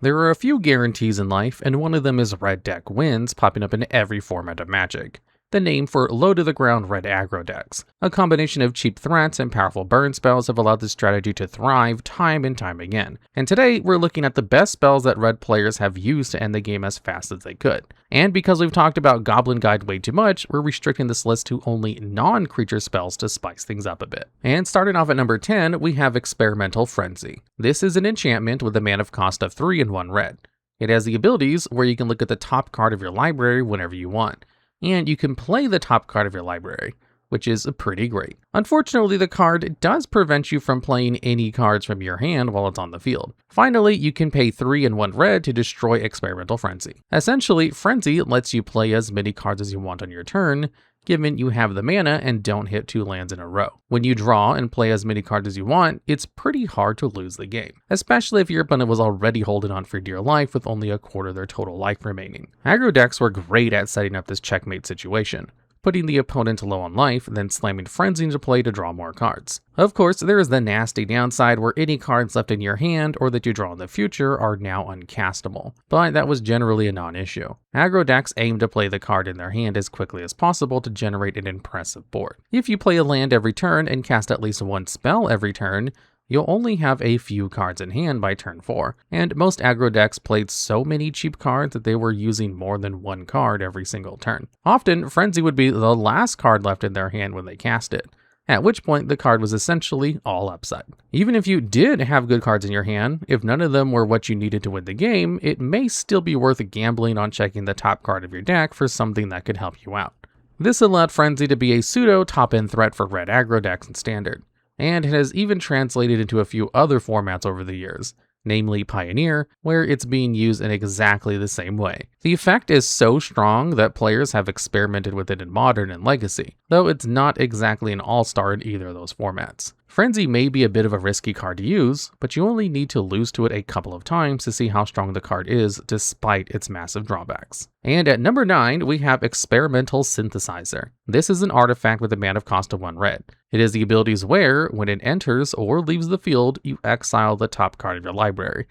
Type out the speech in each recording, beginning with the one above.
There are a few guarantees in life, and one of them is red deck wins popping up in every format of Magic. The name for low-to-the-ground red aggro decks. A combination of cheap threats and powerful burn spells have allowed this strategy to thrive time and time again. And today, we're looking at the best spells that red players have used to end the game as fast as they could. And because we've talked about Goblin Guide way too much, we're restricting this list to only non-creature spells to spice things up a bit. And starting off at number 10, we have Experimental Frenzy. This is an enchantment with a mana cost of 3 and 1 red. It has the abilities where you can look at the top card of your library whenever you want. And you can play the top card of your library, which is pretty great. Unfortunately, the card does prevent you from playing any cards from your hand while it's on the field. Finally, you can pay 3 and 1 red to destroy Experimental Frenzy. Essentially, Frenzy lets you play as many cards as you want on your turn, given you have the mana and don't hit 2 lands in a row. When you draw and play as many cards as you want, it's pretty hard to lose the game, especially if your opponent was already holding on for dear life with only a quarter of their total life remaining. Aggro decks were great at setting up this checkmate situation, putting the opponent low on life, then slamming Frenzy into play to draw more cards. Of course, there is the nasty downside where any cards left in your hand or that you draw in the future are now uncastable, but that was generally a non-issue. Aggro decks aim to play the card in their hand as quickly as possible to generate an impressive board. If you play a land every turn and cast at least one spell every turn, you'll only have a few cards in hand by turn 4, and most aggro decks played so many cheap cards that they were using more than one card every single turn. Often, Frenzy would be the last card left in their hand when they cast it, at which point the card was essentially all upside. Even if you did have good cards in your hand, if none of them were what you needed to win the game, it may still be worth gambling on checking the top card of your deck for something that could help you out. This allowed Frenzy to be a pseudo top-end threat for red aggro decks in Standard, and it has even translated into a few other formats over the years, namely Pioneer, where it's being used in exactly the same way. The effect is so strong that players have experimented with it in Modern and Legacy, though it's not exactly an all-star in either of those formats. Frenzy may be a bit of a risky card to use, but you only need to lose to it a couple of times to see how strong the card is despite its massive drawbacks. And at number 9, we have Experimental Synthesizer. This is an artifact with a mana cost of 1 red. It has the abilities where, when it enters or leaves the field, you exile the top card of your library,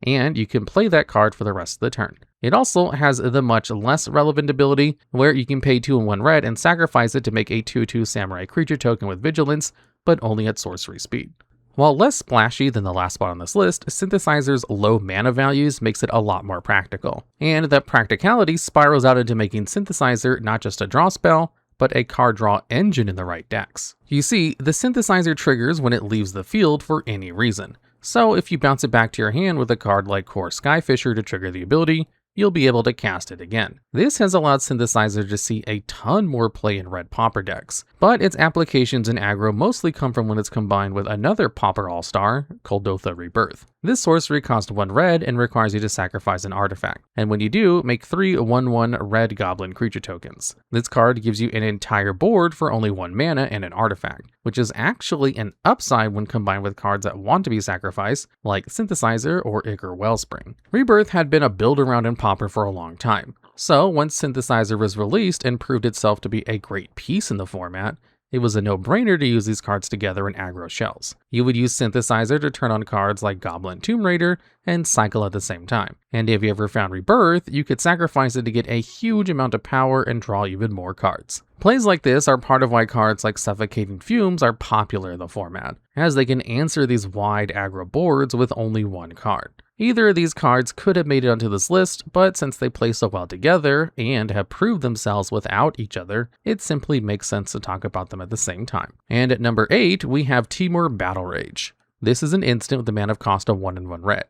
and you can play that card for the rest of the turn. It also has the much less relevant ability where you can pay 2 and 1 red and sacrifice it to make a 2/2 samurai creature token with vigilance, but only at sorcery speed. While less splashy than the last spot on this list, Synthesizer's low mana values makes it a lot more practical. And that practicality spirals out into making Synthesizer not just a draw spell, but a card draw engine in the right decks. You see, the Synthesizer triggers when it leaves the field for any reason. So if you bounce it back to your hand with a card like Core Skyfisher to trigger the ability, you'll be able to cast it again. This has allowed Synthesizer to see a ton more play in red Pauper decks, but its applications in aggro mostly come from when it's combined with another Pauper all-star, Kuldotha Rebirth. This sorcery costs 1 red and requires you to sacrifice an artifact, and when you do, make 3 1/1 red goblin creature tokens. This card gives you an entire board for only 1 mana and an artifact, which is actually an upside when combined with cards that want to be sacrificed, like Synthesizer or Ichor Wellspring. Rebirth had been a build-around in Pauper for a long time, so once Synthesizer was released and proved itself to be a great piece in the format, it was a no-brainer to use these cards together in aggro shells. You would use Synthesizer to turn on cards like Goblin Tomb Raider and cycle at the same time. And if you ever found Rebirth, you could sacrifice it to get a huge amount of power and draw even more cards. Plays like this are part of why cards like Suffocating Fumes are popular in the format, as they can answer these wide aggro boards with only 1 card. Either of these cards could have made it onto this list, but since they play so well together and have proved themselves without each other, it simply makes sense to talk about them at the same time. And at number 8, we have Temur Battle Rage. This is an instant with a mana cost of 1 and 1 red.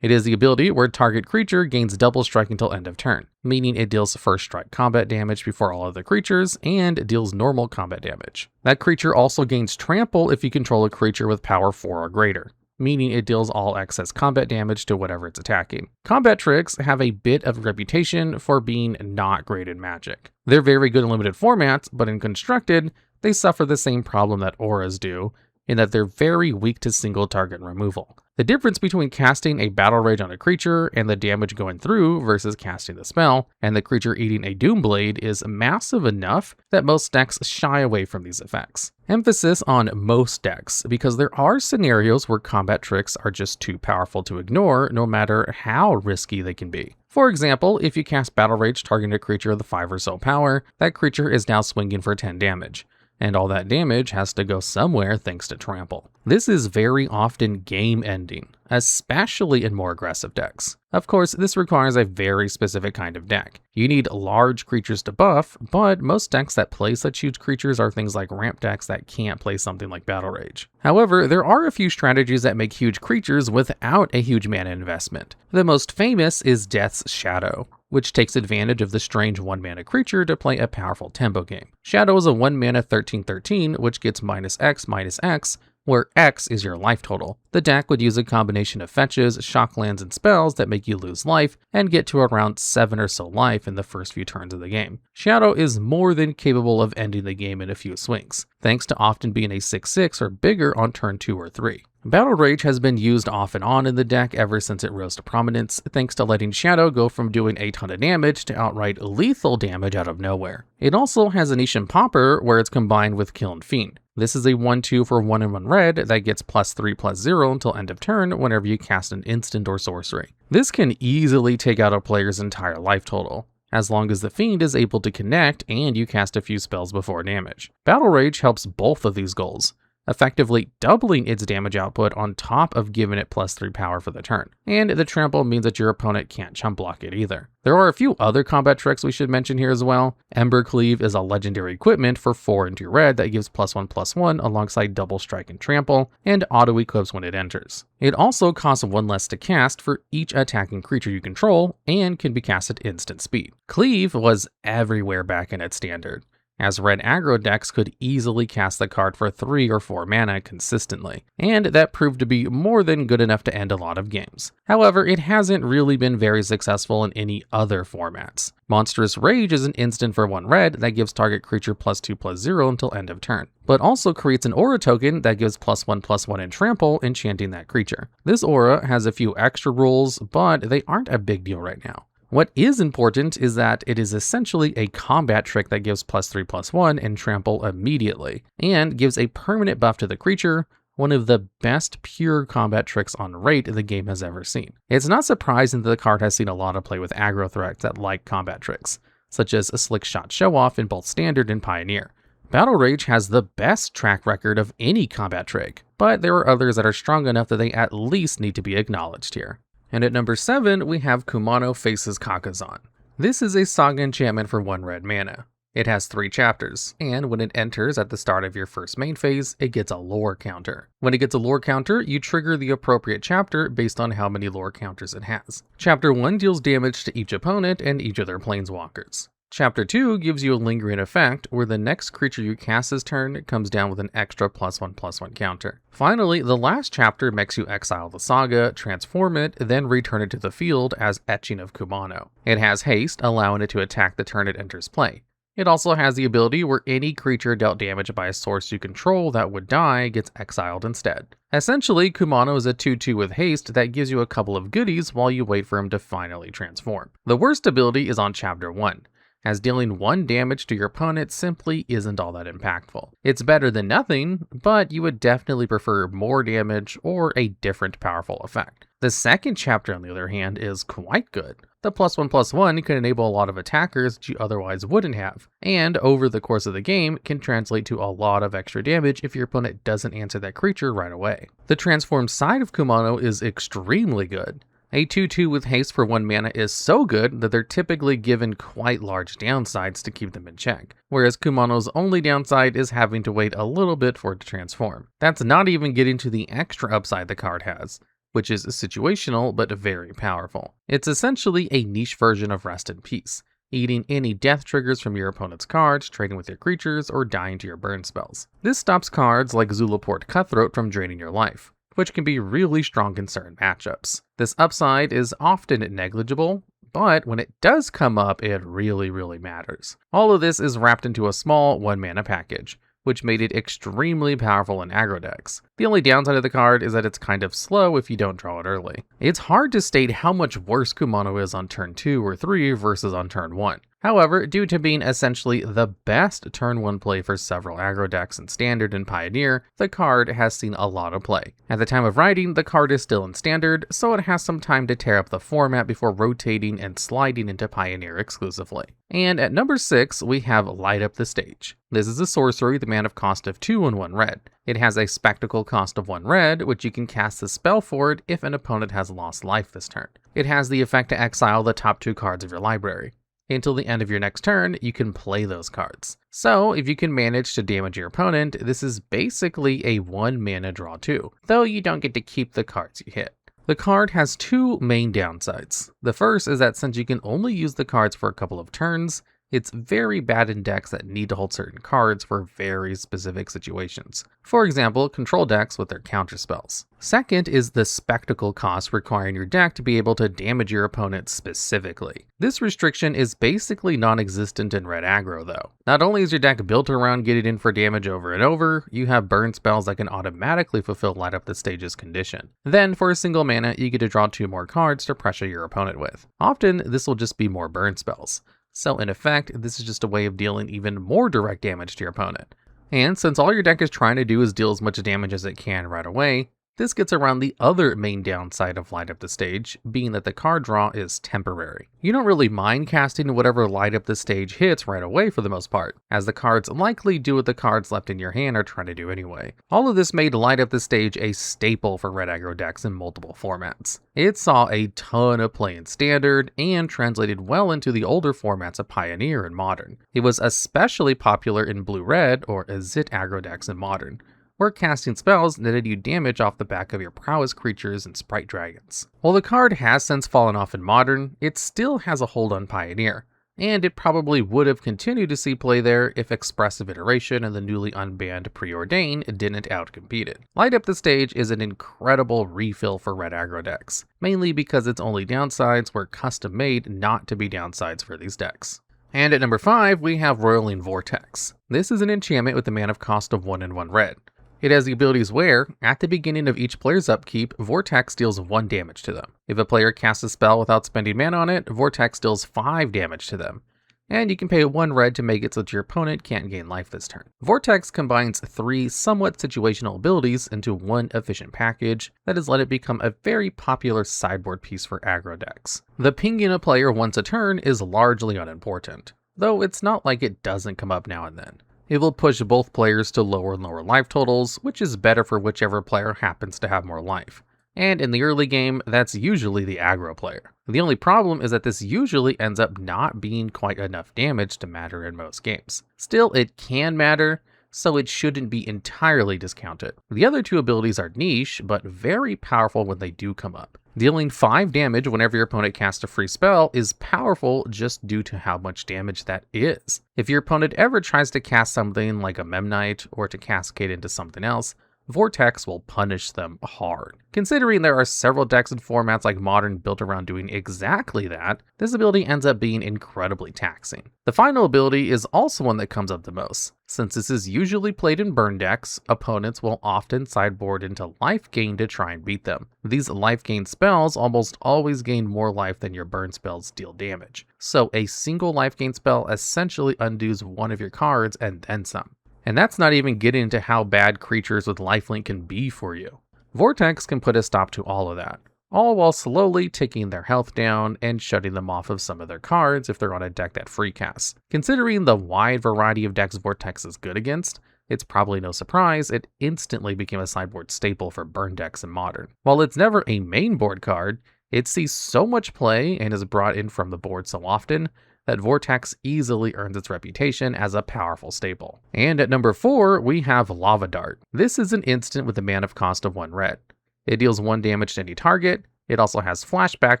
It is the ability where target creature gains double strike until end of turn, meaning it deals first strike combat damage before all other creatures and deals normal combat damage. That creature also gains trample if you control a creature with power 4 or greater, meaning it deals all excess combat damage to whatever it's attacking. Combat tricks have a bit of a reputation for being not great in Magic. They're very good in limited formats, but in Constructed, they suffer the same problem that auras do, in that they're very weak to single target removal. The difference between casting a Battle Rage on a creature and the damage going through versus casting the spell and the creature eating a Doomblade is massive enough that most decks shy away from these effects. Emphasis on most decks, because there are scenarios where combat tricks are just too powerful to ignore, no matter how risky they can be. For example, if you cast Battle Rage targeting a creature with 5 or so power, that creature is now swinging for 10 damage. And all that damage has to go somewhere thanks to trample. This is very often game ending, especially in more aggressive decks. Of course, this requires a very specific kind of deck. You need large creatures to buff, but most decks that play such huge creatures are things like ramp decks that can't play something like Battle Rage. However, there are a few strategies that make huge creatures without a huge mana investment. The most famous is Death's Shadow, which takes advantage of the strange 1-mana creature to play a powerful tempo game. Shadow is a 1-mana 13/13, which gets -X/-X, where X is your life total. The deck would use a combination of fetches, shocklands, and spells that make you lose life and get to around 7 or so life in the first few turns of the game. Shadow is more than capable of ending the game in a few swings, thanks to often being a 6/6 or bigger on turn 2 or 3. Battle Rage has been used off and on in the deck ever since it rose to prominence, thanks to letting Shadow go from doing a ton of damage to outright lethal damage out of nowhere. It also has a niche in Pauper where it's combined with Kill and Fiend. This is a 1/2 for 1 and 1 red that gets +3/+0 until end of turn whenever you cast an instant or sorcery. This can easily take out a player's entire life total, as long as the Fiend is able to connect and you cast a few spells before damage. Battle Rage helps both of these goals, effectively doubling its damage output on top of giving it +3 power for the turn. And the trample means that your opponent can't chump block it either. There are a few other combat tricks we should mention here as well. Ember Cleave is a legendary equipment for 4 and 2 red that gives +1/+1 alongside double strike and trample, and auto-equips when it enters. It also costs 1 less to cast for each attacking creature you control, and can be cast at instant speed. Cleave was everywhere back in its standard, as red aggro decks could easily cast the card for 3 or 4 mana consistently, and that proved to be more than good enough to end a lot of games. However, it hasn't really been very successful in any other formats. Monstrous Rage is an instant for 1 red that gives target creature +2/+0 until end of turn, but also creates an aura token that gives +1/+1 in trample, enchanting that creature. This aura has a few extra rules, but they aren't a big deal right now. What is important is that it is essentially a combat trick that gives +3/+1 and trample immediately, and gives a permanent buff to the creature, one of the best pure combat tricks on rate the game has ever seen. It's not surprising that the card has seen a lot of play with aggro threats that like combat tricks, such as a Slick Shot Show Off in both Standard and Pioneer. Battle Rage has the best track record of any combat trick, but there are others that are strong enough that they at least need to be acknowledged here. And at number 7, we have Kumano faces Kakkazan. This is a saga enchantment for 1 red mana. It has 3 chapters, and when it enters at the start of your first main phase, it gets a lore counter. When it gets a lore counter, you trigger the appropriate chapter based on how many lore counters it has. Chapter 1 deals damage to each opponent and each of their planeswalkers. Chapter 2 gives you a lingering effect where the next creature you cast this turn comes down with an extra +1/+1 counter. Finally, the last chapter makes you exile the saga, transform it, then return it to the field as Etching of Kumano. It has haste, allowing it to attack the turn it enters play. It also has the ability where any creature dealt damage by a source you control that would die gets exiled instead. Essentially, Kumano is a 2/2 with haste that gives you a couple of goodies while you wait for him to finally transform. The worst ability is on chapter 1. As dealing 1 damage to your opponent simply isn't all that impactful. It's better than nothing, but you would definitely prefer more damage or a different powerful effect. The second chapter, on the other hand, is quite good. The +1/+1 can enable a lot of attackers that you otherwise wouldn't have, and over the course of the game can translate to a lot of extra damage if your opponent doesn't answer that creature right away. The transformed side of Kumano is extremely good. A 2/2 with haste for 1 mana is so good that they're typically given quite large downsides to keep them in check, whereas Kumano's only downside is having to wait a little bit for it to transform. That's not even getting to the extra upside the card has, which is situational but very powerful. It's essentially a niche version of Rest in Peace, eating any death triggers from your opponent's cards, trading with your creatures, or dying to your burn spells. This stops cards like Zulaport Cutthroat from draining your life, which can be really strong in certain matchups. This upside is often negligible, but when it does come up, it really matters. All of this is wrapped into a small 1 mana package, which made it extremely powerful in aggro decks. The only downside of the card is that it's kind of slow if you don't draw it early. It's hard to state how much worse Kumano is on turn 2 or 3 versus on turn 1. However, due to being essentially the best turn 1 play for several aggro decks in Standard and Pioneer, the card has seen a lot of play. At the time of writing, the card is still in Standard, so it has some time to tear up the format before rotating and sliding into Pioneer exclusively. And at number 6, we have Light Up the Stage. This is a sorcery with a mana cost of 2 and 1 red. It has a spectacle cost of 1 red, which you can cast the spell for it if an opponent has lost life this turn. It has the effect to exile the top 2 cards of your library. Until the end of your next turn, you can play those cards. So if you can manage to damage your opponent, this is basically a 1 mana draw 2, though you don't get to keep the cards you hit. The card has 2 main downsides. The first is that since you can only use the cards for a couple of turns, it's very bad in decks that need to hold certain cards for very specific situations. For example, control decks with their counter spells. Second is the spectacle cost requiring your deck to be able to damage your opponent specifically. This restriction is basically non-existent in red aggro though. Not only is your deck built around getting in for damage over and over, you have burn spells that can automatically fulfill Light Up the Stage's condition. Then for a single mana, you get to draw 2 more cards to pressure your opponent with. Often, this will just be more burn spells. So in effect, this is just a way of dealing even more direct damage to your opponent. And since all your deck is trying to do is deal as much damage as it can right away, this gets around the other main downside of Light Up the Stage, being that the card draw is temporary. You don't really mind casting whatever Light Up the Stage hits right away for the most part, as the cards likely do what the cards left in your hand are trying to do anyway. All of this made Light Up the Stage a staple for red aggro decks in multiple formats. It saw a ton of play in Standard, and translated well into the older formats of Pioneer and Modern. It was especially popular in blue-red or Azit aggro decks in Modern, where casting spells netted you damage off the back of your prowess creatures and sprite dragons. While the card has since fallen off in Modern, it still has a hold on Pioneer, and it probably would have continued to see play there if Expressive Iteration and the newly unbanned Preordain didn't outcompete it. Light Up the Stage is an incredible refill for red aggro decks, mainly because its only downsides were custom made not to be downsides for these decks. And at number 5, we have Roiling Vortex. This is an enchantment with a mana cost of 1 and 1 red. It has the abilities where, at the beginning of each player's upkeep, Vortex deals 1 damage to them. If a player casts a spell without spending mana on it, Vortex deals 5 damage to them. And you can pay 1 red to make it so that your opponent can't gain life this turn. Vortex combines 3 somewhat situational abilities into 1 efficient package that has let it become a very popular sideboard piece for aggro decks. The pinging a player once a turn is largely unimportant, though it's not like it doesn't come up now and then. It will push both players to lower and lower life totals, which is better for whichever player happens to have more life. And in the early game, that's usually the aggro player. The only problem is that this usually ends up not being quite enough damage to matter in most games. Still, it can matter, so it shouldn't be entirely discounted. The other 2 abilities are niche, but very powerful when they do come up. Dealing 5 damage whenever your opponent casts a free spell is powerful just due to how much damage that is. If your opponent ever tries to cast something like a Memnite or to cascade into something else, Vortex will punish them hard. Considering there are several decks and formats like Modern built around doing exactly that, this ability ends up being incredibly taxing. The final ability is also one that comes up the most. Since this is usually played in burn decks, opponents will often sideboard into life gain to try and beat them. These life gain spells almost always gain more life than your burn spells deal damage, so a single life gain spell essentially undoes one of your cards and then some. And that's not even getting into how bad creatures with lifelink can be for you. Vortex can put a stop to all of that, all while slowly ticking their health down and shutting them off of some of their cards if they're on a deck that free casts. Considering the wide variety of decks Vortex is good against, it's probably no surprise it instantly became a sideboard staple for burn decks in Modern. While it's never a main board card, it sees so much play and is brought in from the board so often that Vortex easily earns its reputation as a powerful staple. And at number 4, we have Lava Dart. This is an instant with a mana cost of 1 red. It deals 1 damage to any target. It also has flashback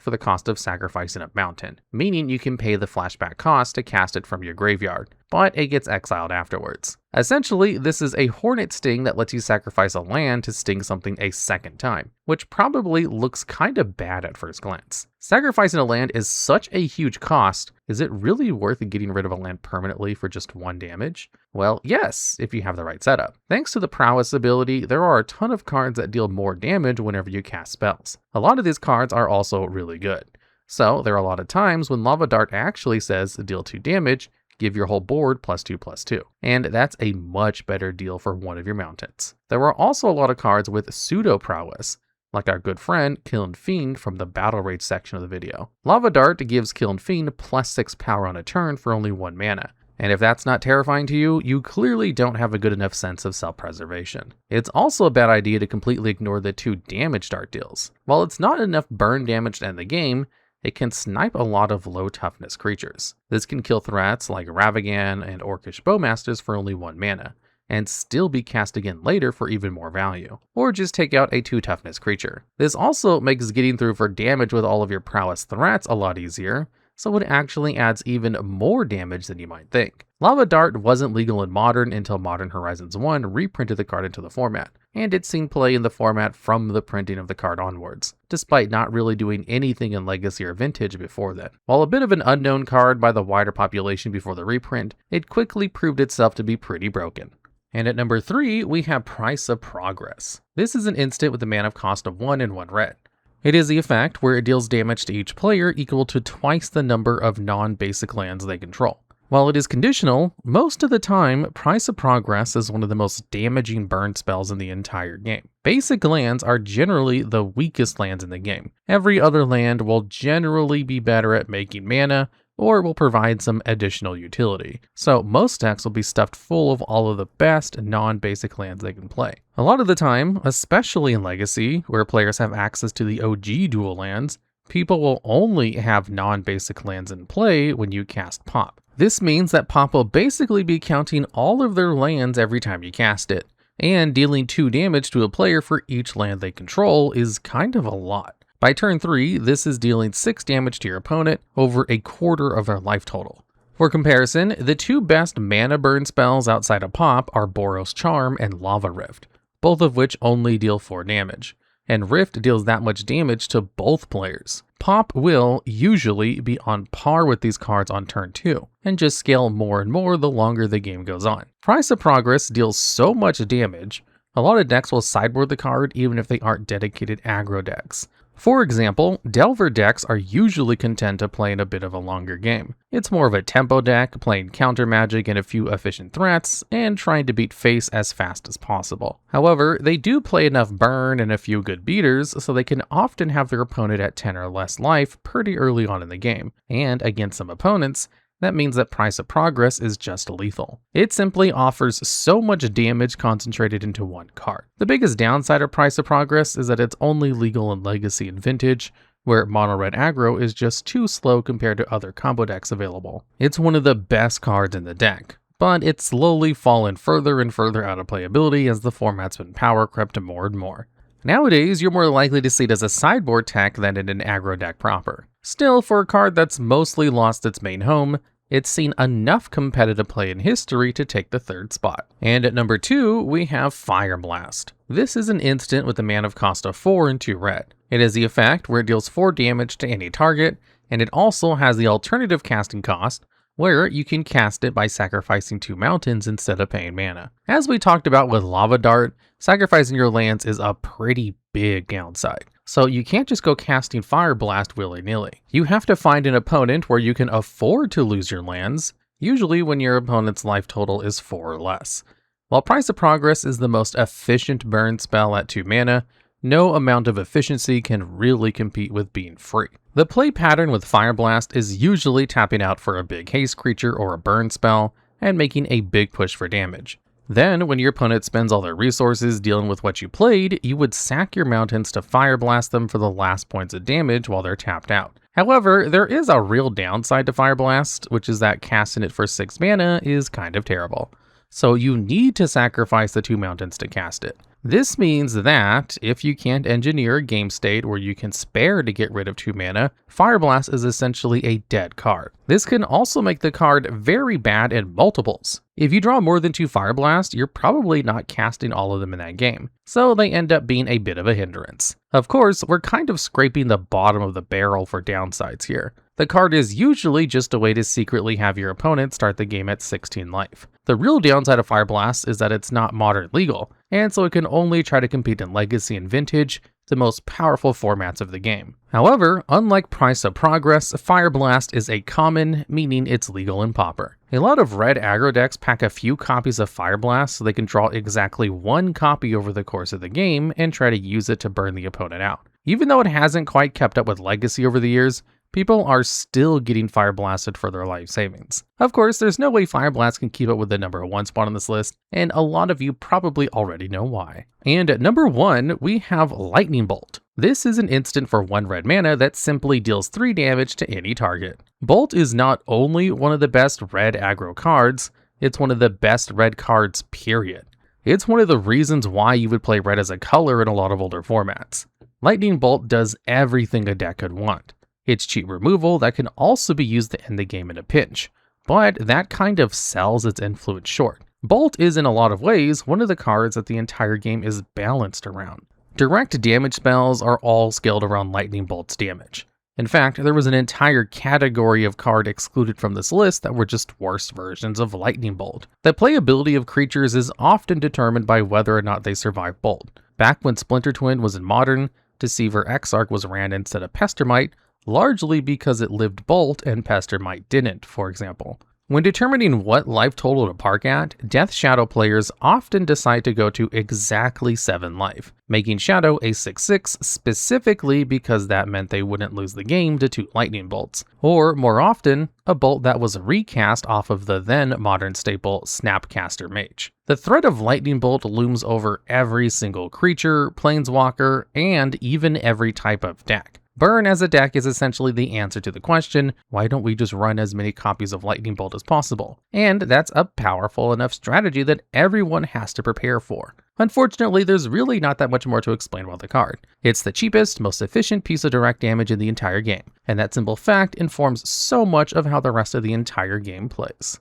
for the cost of sacrificing a mountain, meaning you can pay the flashback cost to cast it from your graveyard, but it gets exiled afterwards. Essentially, this is a Hornet Sting that lets you sacrifice a land to sting something a second time, which probably looks kinda bad at first glance. Sacrificing a land is such a huge cost. Is it really worth getting rid of a land permanently for just 1 damage? Well, yes, if you have the right setup. Thanks to the prowess ability, there are a ton of cards that deal more damage whenever you cast spells. A lot of these cards are also really good. So there are a lot of times when Lava Dart actually says deal 2 damage, give your whole board +2/+2. And that's a much better deal for one of your mountains. There are also a lot of cards with pseudo prowess, like our good friend Kiln Fiend from the Battle Rage section of the video. Lava Dart gives Kiln Fiend +6 power on a turn for only 1 mana. And if that's not terrifying to you, you clearly don't have a good enough sense of self-preservation. It's also a bad idea to completely ignore the 2 damage Dart deals. While it's not enough burn damage to end the game, it can snipe a lot of low toughness creatures. This can kill threats like Ravagan and Orcish Bowmasters for only 1 mana, and still be cast again later for even more value. Or just take out a 2 toughness creature. This also makes getting through for damage with all of your prowess threats a lot easier, so it actually adds even more damage than you might think. Lava Dart wasn't legal in Modern until Modern Horizons 1 reprinted the card into the format, and it's seen play in the format from the printing of the card onwards, despite not really doing anything in Legacy or Vintage before then. While a bit of an unknown card by the wider population before the reprint, it quickly proved itself to be pretty broken. And at number 3, we have Price of Progress. This is an instant with a mana cost of 1 and 1 red. It is the effect where it deals damage to each player equal to twice the number of non-basic lands they control. While it is conditional, most of the time, Price of Progress is one of the most damaging burn spells in the entire game. Basic lands are generally the weakest lands in the game. Every other land will generally be better at making mana, or will provide some additional utility. So most decks will be stuffed full of all of the best non-basic lands they can play. A lot of the time, especially in Legacy, where players have access to the OG dual lands, people will only have non-basic lands in play when you cast Pop. This means that Pop will basically be counting all of their lands every time you cast it, and dealing 2 damage to a player for each land they control is kind of a lot. By turn 3, this is dealing 6 damage to your opponent over a quarter of their life total. For comparison, the 2 best mana burn spells outside of Pop are Boros Charm and Lava Rift, both of which only deal 4 damage, and Rift deals that much damage to both players. Pop will usually be on par with these cards on turn 2, and just scale more and more the longer the game goes on. Price of Progress deals so much damage, a lot of decks will sideboard the card even if they aren't dedicated aggro decks. For example, Delver decks are usually content to play in a bit of a longer game. It's more of a tempo deck, playing counter magic and a few efficient threats, and trying to beat face as fast as possible. However, they do play enough burn and a few good beaters, so they can often have their opponent at 10 or less life pretty early on in the game, and against some opponents, that means that Price of Progress is just lethal. It simply offers so much damage concentrated into one card. The biggest downside of Price of Progress is that it's only legal in Legacy and Vintage, where mono red aggro is just too slow compared to other combo decks available. It's one of the best cards in the deck, but it's slowly fallen further and further out of playability as the format's been power crept more and more. Nowadays, you're more likely to see it as a sideboard tech than in an aggro deck proper. Still, for a card that's mostly lost its main home, it's seen enough competitive play in history to take the 3rd spot. And at number 2, we have Fireblast. This is an instant with a mana cost of 4 and 2 red. It has the effect where it deals 4 damage to any target, and it also has the alternative casting cost, where you can cast it by sacrificing 2 mountains instead of paying mana. As we talked about with Lava Dart, sacrificing your lands is a pretty big downside. So you can't just go casting Fireblast willy-nilly. You have to find an opponent where you can afford to lose your lands, usually when your opponent's life total is 4 or less. While Price of Progress is the most efficient burn spell at 2 mana, no amount of efficiency can really compete with being free. The play pattern with Fireblast is usually tapping out for a big haste creature or a burn spell, and making a big push for damage. Then, when your opponent spends all their resources dealing with what you played, you would sack your mountains to Fireblast them for the last points of damage while they're tapped out. However, there is a real downside to Fireblast, which is that casting it for 6 mana is kind of terrible. So you need to sacrifice the 2 mountains to cast it. This means that, if you can't engineer a game state where you can spare to get rid of 2 mana, Fireblast is essentially a dead card. This can also make the card very bad in multiples. If you draw more than 2 Fireblast, you're probably not casting all of them in that game, so they end up being a bit of a hindrance. Of course, we're kind of scraping the bottom of the barrel for downsides here. The card is usually just a way to secretly have your opponent start the game at 16 life. The real downside of Fireblast is that it's not modern legal, and so it can only try to compete in Legacy and Vintage, the most powerful formats of the game. However, unlike Price of Progress, Fireblast is a common, meaning it's legal in Pauper. A lot of red aggro decks pack a few copies of Fireblast so they can draw exactly one copy over the course of the game and try to use it to burn the opponent out. Even though it hasn't quite kept up with Legacy over the years, people are still getting Fireblasted for their life savings. Of course, there's no way Fireblast can keep up with the number 1 spot on this list, and a lot of you probably already know why. And at number 1, we have Lightning Bolt. This is an instant for 1 red mana that simply deals 3 damage to any target. Bolt is not only one of the best red aggro cards, it's one of the best red cards, period. It's one of the reasons why you would play red as a color in a lot of older formats. Lightning Bolt does everything a deck could want. It's cheap removal that can also be used to end the game in a pinch, but that kind of sells its influence short. Bolt is in a lot of ways one of the cards that the entire game is balanced around. Direct damage spells are all scaled around Lightning Bolt's damage. In fact, there was an entire category of card excluded from this list that were just worse versions of Lightning Bolt. The playability of creatures is often determined by whether or not they survive Bolt. Back when Splinter Twin was in Modern, Deceiver Exarch was ran instead of Pestermite, largely because it lived Bolt and Pestermite didn't, for example. When determining what life total to park at, Death Shadow players often decide to go to exactly 7 life, making Shadow a 6/6 specifically because that meant they wouldn't lose the game to 2 lightning bolts, or more often, a bolt that was recast off of the then modern staple Snapcaster Mage. The threat of Lightning Bolt looms over every single creature, planeswalker, and even every type of deck. Burn as a deck is essentially the answer to the question, why don't we just run as many copies of Lightning Bolt as possible? And that's a powerful enough strategy that everyone has to prepare for. Unfortunately, there's really not that much more to explain about the card. It's the cheapest, most efficient piece of direct damage in the entire game, and that simple fact informs so much of how the rest of the entire game plays.